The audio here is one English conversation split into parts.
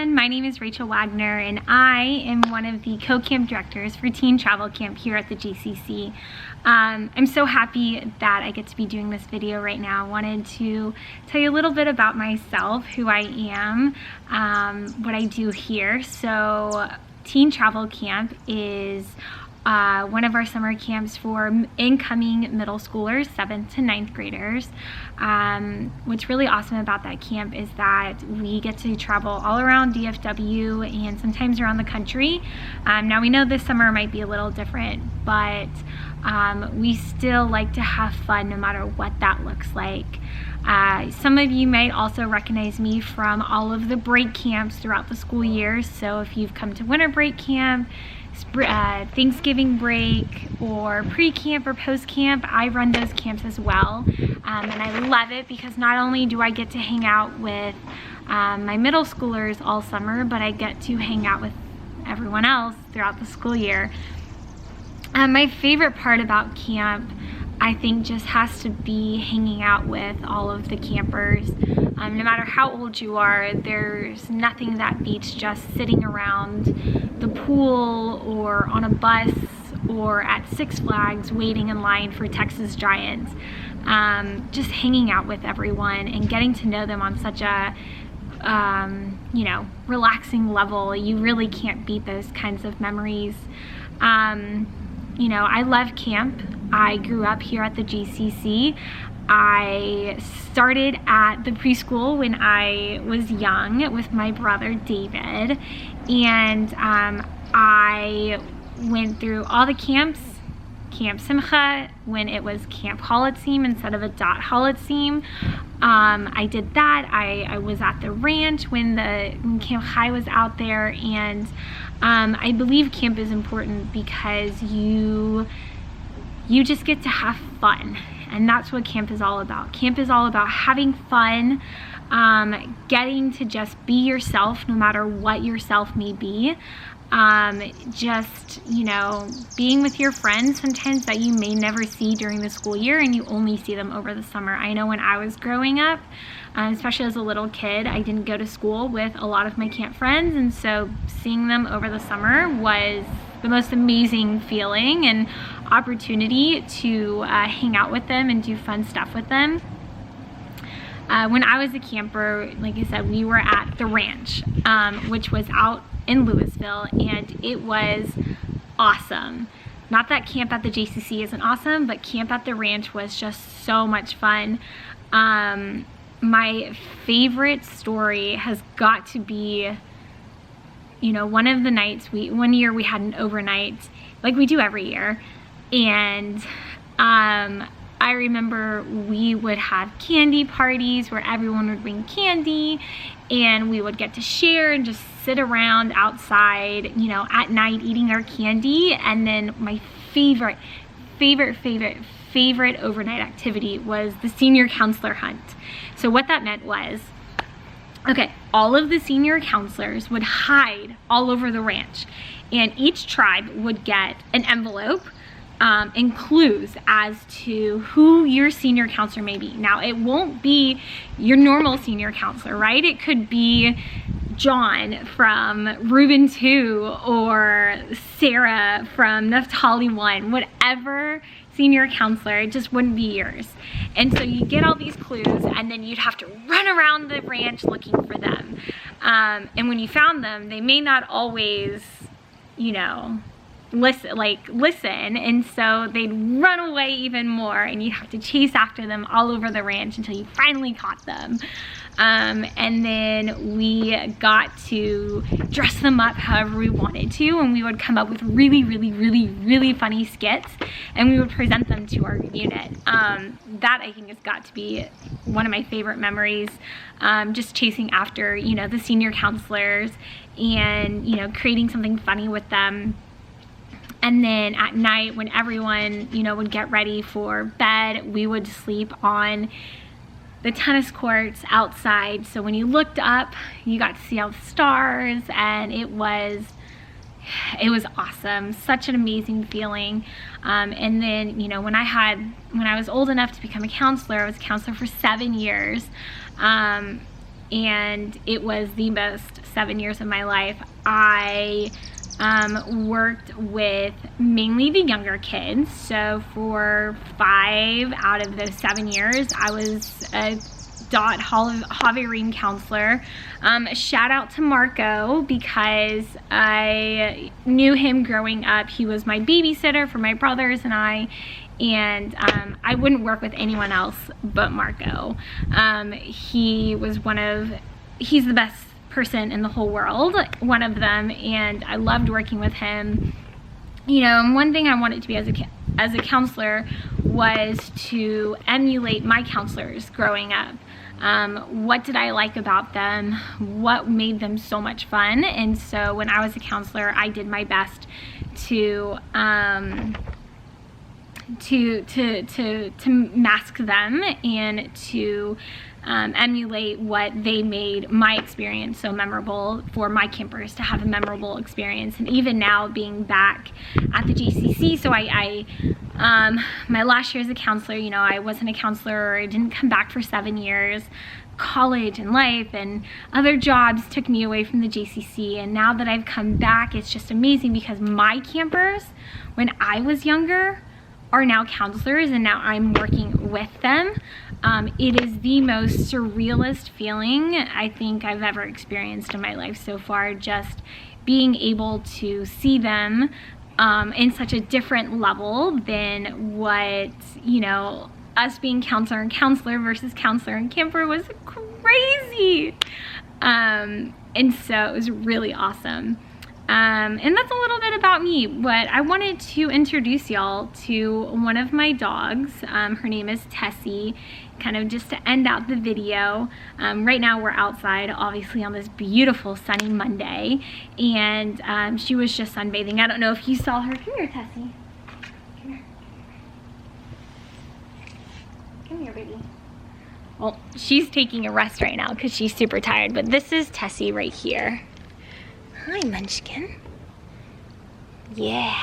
everyone, my name is Rachel Wagner and I am one of the co-camp directors for Teen Travel Camp here at the GCC. I'm so happy that I get to be doing this video right now. I wanted to tell you a little bit about myself, who I am, what I do here. So Teen Travel Camp is one of our summer camps for incoming middle schoolers, 7th to 9th graders. What's really awesome about that camp is that we get to travel all around DFW and sometimes around the country. Now we know this summer might be a little different, but we still like to have fun no matter what that looks like. Some of you might also recognize me from all of the break camps throughout the school year. So if you've come to winter break camp, Thanksgiving break, or pre-camp or post-camp, I run those camps as well. And I love it because not only do I get to hang out with my middle schoolers all summer, but I get to hang out with everyone else throughout the school year. My favorite part about camp, I think, just has to be hanging out with all of the campers. No matter how old you are, there's nothing that beats just sitting around the pool or on a bus or at Six Flags waiting in line for Texas Giants. Just hanging out with everyone and getting to know them on such a relaxing level. You really can't beat those kinds of memories. I love camp. I grew up here at the GCC. I started at the preschool when I was young with my brother David, and I went through all the camps. Camp Simcha, when it was Camp Holotzim instead of a Dot Holotzim. I did that. I was at the ranch when Camp Chai was out there, and I believe camp is important because you just get to have fun, and that's what camp is all about. Camp is all about having fun, getting to just be yourself no matter what yourself may be. Being with your friends sometimes that you may never see during the school year and you only see them over the summer. I know when I was growing up, especially as a little kid, I didn't go to school with a lot of my camp friends, and so seeing them over the summer was the most amazing feeling and opportunity to hang out with them and do fun stuff with them. When I was a camper, like I said, we were at the ranch, which was out in Louisville, and it was awesome. Not that camp at the JCC isn't awesome, but camp at the ranch was just so much fun. My favorite story has got to be, one of the nights, one year we had an overnight, like we do every year, and I remember we would have candy parties where everyone would bring candy and we would get to share and just sit around outside, at night eating our candy. And then my favorite overnight activity was the senior counselor hunt. So what that meant was, all of the senior counselors would hide all over the ranch, and each tribe would get an envelope and clues as to who your senior counselor may be. Now, it won't be your normal senior counselor, right? It could be John from Reuben 2 or Sarah from Naphtali 1, whatever senior counselor, it just wouldn't be yours. And so you get all these clues, and then you'd have to run around the ranch looking for them. And when you found them, they may not always, listen, and so they'd run away even more, and you'd have to chase after them all over the ranch until you finally caught them. And then we got to dress them up however we wanted to, and we would come up with really funny skits, and we would present them to our unit. That, I think, has got to be one of my favorite memories, just chasing after, the senior counselors and, creating something funny with them. And then at night, when everyone, would get ready for bed, we would sleep on the tennis courts outside. So when you looked up, you got to see all the stars, and it was awesome. Such an amazing feeling. And then, when I was old enough to become a counselor, I was a counselor for 7 years. and it was the best 7 years of my life. I worked with mainly the younger kids. So for 5 out of those 7 years, I was a DOT Haverim counselor. Shout out to Marco, because I knew him growing up. He was my babysitter for my brothers and I wouldn't work with anyone else but Marco. He's the best person in the whole world, one of them, and I loved working with him. You know, and one thing I wanted to be as a counselor was to emulate my counselors growing up. What did I like about them? What made them so much fun? And so when I was a counselor, I did my best to mask them and to emulate what they made my experience so memorable for my campers to have a memorable experience. And even now, being back at the JCC, so my last year as a counselor, you know, I wasn't a counselor, I didn't come back for 7 years. College and life and other jobs took me away from the JCC, and now that I've come back, it's just amazing because my campers, when I was younger, are now counselors, and now I'm working with them. It is the most surrealist feeling I think I've ever experienced in my life so far, just being able to see them in such a different level than what, you know, us being counselor and counselor versus counselor and camper was crazy. And so it was really awesome. And that's a little bit about me, but I wanted to introduce y'all to one of my dogs. Her name is Tessie, kind of just to end out the video. Right now we're outside, obviously, on this beautiful sunny Monday, and she was just sunbathing. I don't know if you saw her. Come here, Tessie. Come here. Come here, baby. Well, she's taking a rest right now because she's super tired, but this is Tessie right here. Hi, Munchkin. Yeah.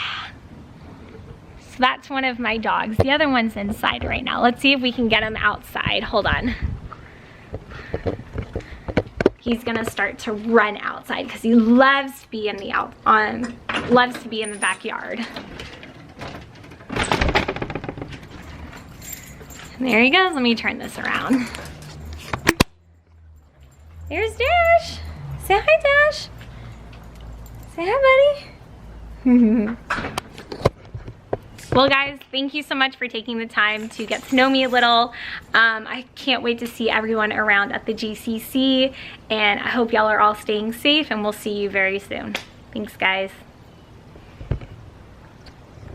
So that's one of my dogs. The other one's inside right now. Let's see if we can get him outside. Hold on. He's gonna start to run outside because he loves to be in the loves to be in the backyard. And there he goes. Let me turn this around. There's Dash. Say hi, Dash. Say hi, buddy. Well, guys, thank you so much for taking the time to get to know me a little. I can't wait to see everyone around at the GCC, and I hope y'all are all staying safe, and we'll see you very soon. Thanks, guys.